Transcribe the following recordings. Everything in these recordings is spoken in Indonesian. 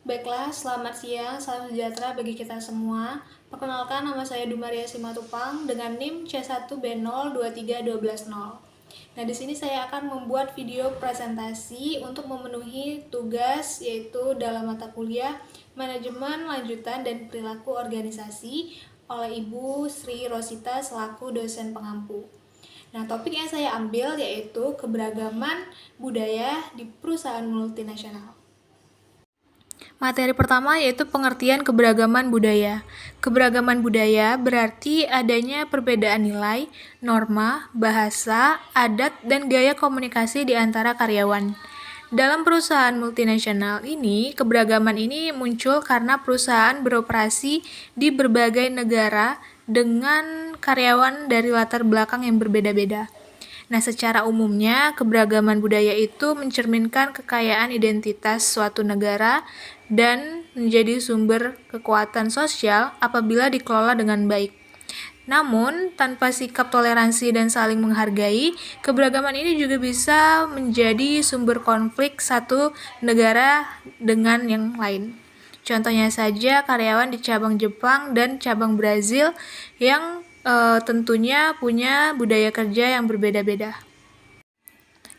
Baiklah, selamat siang, salam sejahtera bagi kita semua. Perkenalkan, nama saya Dumaria Simatupang dengan NIM C1B023210. Nah, di sini saya akan membuat video presentasi untuk memenuhi tugas yaitu dalam mata kuliah Manajemen Lanjutan dan Perilaku Organisasi oleh Ibu Sri Rosita selaku dosen pengampu. Nah, topik yang saya ambil yaitu keberagaman budaya di perusahaan multinasional. Materi pertama yaitu pengertian keberagaman budaya. Keberagaman budaya berarti adanya perbedaan nilai, norma, bahasa, adat, dan gaya komunikasi di antara karyawan. Dalam perusahaan multinasional ini, keberagaman ini muncul karena perusahaan beroperasi di berbagai negara dengan karyawan dari latar belakang yang berbeda-beda. Nah, secara umumnya, keberagaman budaya itu mencerminkan kekayaan identitas suatu negara dan menjadi sumber kekuatan sosial apabila dikelola dengan baik. Namun, tanpa sikap toleransi dan saling menghargai, keberagaman ini juga bisa menjadi sumber konflik satu negara dengan yang lain. Contohnya saja karyawan di cabang Jepang dan cabang Brazil yang tentunya punya budaya kerja yang berbeda-beda.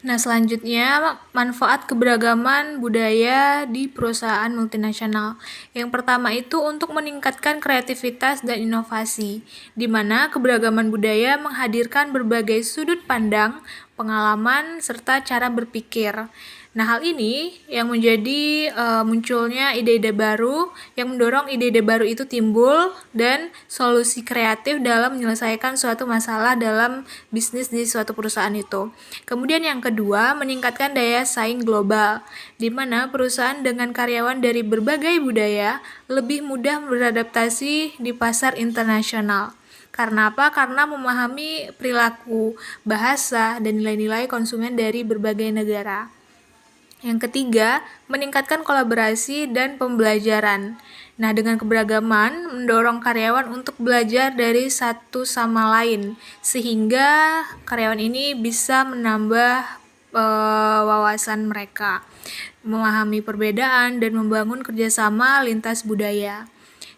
Nah, selanjutnya manfaat keberagaman budaya di perusahaan multinasional. Yang pertama itu untuk meningkatkan kreativitas dan inovasi, di mana keberagaman budaya menghadirkan berbagai sudut pandang, pengalaman, serta cara berpikir. Nah, hal ini yang menjadi munculnya ide-ide baru, yang mendorong ide-ide baru itu timbul, dan solusi kreatif dalam menyelesaikan suatu masalah dalam bisnis di suatu perusahaan itu. Kemudian yang kedua, meningkatkan daya saing global, di mana perusahaan dengan karyawan dari berbagai budaya lebih mudah beradaptasi di pasar internasional. Karena apa? Karena memahami perilaku, bahasa, dan nilai-nilai konsumen dari berbagai negara. Yang ketiga, meningkatkan kolaborasi dan pembelajaran. Nah, dengan keberagaman, mendorong karyawan untuk belajar dari satu sama lain, sehingga karyawan ini bisa menambah wawasan mereka, memahami perbedaan, dan membangun kerjasama lintas budaya.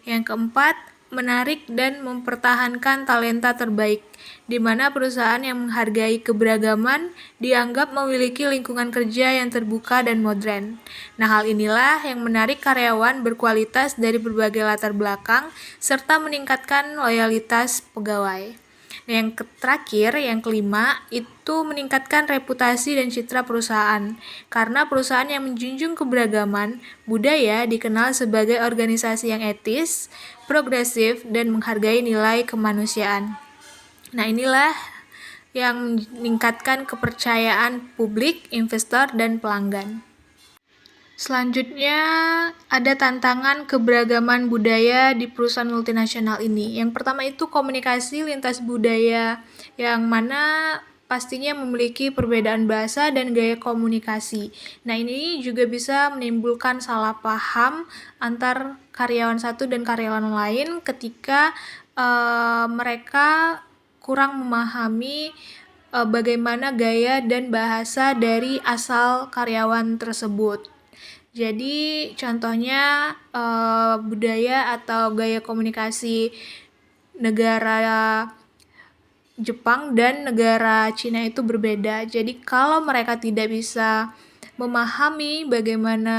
Yang keempat, menarik dan mempertahankan talenta terbaik, di mana perusahaan yang menghargai keberagaman dianggap memiliki lingkungan kerja yang terbuka dan modern. Nah, hal inilah yang menarik karyawan berkualitas dari berbagai latar belakang, serta meningkatkan loyalitas pegawai. Yang terakhir, yang kelima, itu meningkatkan reputasi dan citra perusahaan. Karena perusahaan yang menjunjung keberagaman budaya dikenal sebagai organisasi yang etis, progresif, dan menghargai nilai kemanusiaan. Nah, inilah yang meningkatkan kepercayaan publik, investor, dan pelanggan. Selanjutnya, ada tantangan keberagaman budaya di perusahaan multinasional ini. Yang pertama itu komunikasi lintas budaya, yang mana pastinya memiliki perbedaan bahasa dan gaya komunikasi. Nah, ini juga bisa menimbulkan salah paham antar karyawan satu dan karyawan lain ketika mereka kurang memahami bagaimana gaya dan bahasa dari asal karyawan tersebut. Jadi contohnya budaya atau gaya komunikasi negara Jepang dan negara Cina itu berbeda. Jadi kalau mereka tidak bisa memahami bagaimana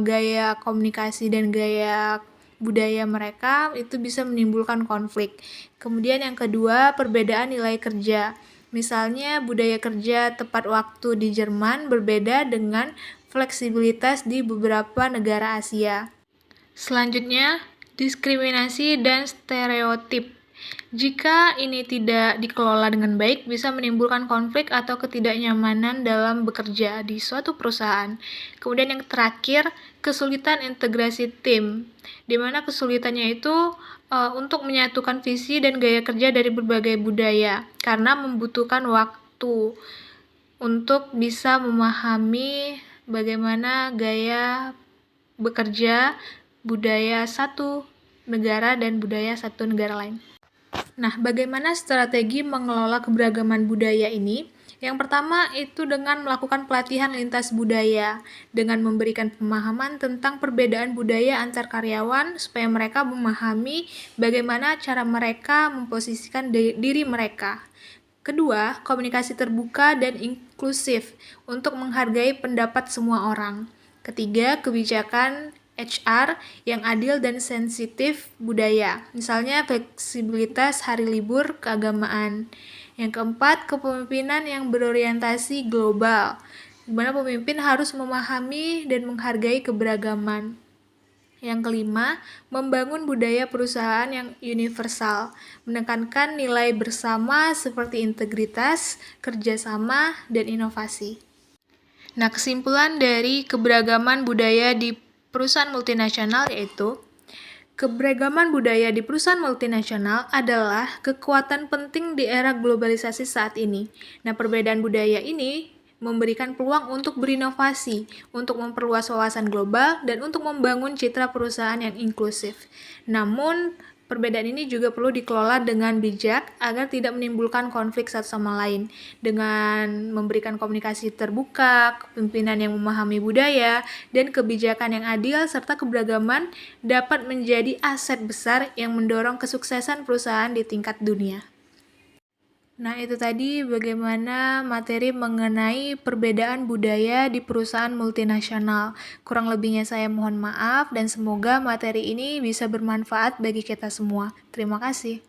gaya komunikasi dan gaya budaya mereka, itu bisa menimbulkan konflik. Kemudian yang kedua, perbedaan nilai kerja. Misalnya budaya kerja tepat waktu di Jerman berbeda dengan fleksibilitas di beberapa negara Asia. Selanjutnya, diskriminasi dan stereotip. Jika ini tidak dikelola dengan baik, bisa menimbulkan konflik atau ketidaknyamanan dalam bekerja di suatu perusahaan. Kemudian yang terakhir, kesulitan integrasi tim, di mana kesulitannya itu untuk menyatukan visi dan gaya kerja dari berbagai budaya, karena membutuhkan waktu untuk bisa memahami bagaimana gaya bekerja budaya satu negara dan budaya satu negara lain. Nah, bagaimana strategi mengelola keberagaman budaya ini? Yang pertama itu dengan melakukan pelatihan lintas budaya, dengan memberikan pemahaman tentang perbedaan budaya antar karyawan supaya mereka memahami bagaimana cara mereka memposisikan diri mereka. Kedua, komunikasi terbuka dan inklusif untuk menghargai pendapat semua orang. Ketiga, kebijakan HR yang adil dan sensitif budaya, misalnya fleksibilitas hari libur keagamaan. Yang keempat, kepemimpinan yang berorientasi global, di mana pemimpin harus memahami dan menghargai keberagaman. Yang kelima, membangun budaya perusahaan yang universal, menekankan nilai bersama seperti integritas, kerjasama, dan inovasi. Nah, kesimpulan dari keberagaman budaya di perusahaan multinasional yaitu keberagaman budaya di perusahaan multinasional adalah kekuatan penting di era globalisasi saat ini. Nah, perbedaan budaya ini memberikan peluang untuk berinovasi, untuk memperluas wawasan global, dan untuk membangun citra perusahaan yang inklusif. Namun, perbedaan ini juga perlu dikelola dengan bijak agar tidak menimbulkan konflik satu sama lain. Dengan memberikan komunikasi terbuka, kepemimpinan yang memahami budaya, dan kebijakan yang adil serta keberagaman dapat menjadi aset besar yang mendorong kesuksesan perusahaan di tingkat dunia. Nah, itu tadi bagaimana materi mengenai perbedaan budaya di perusahaan multinasional. Kurang lebihnya saya mohon maaf dan semoga materi ini bisa bermanfaat bagi kita semua. Terima kasih.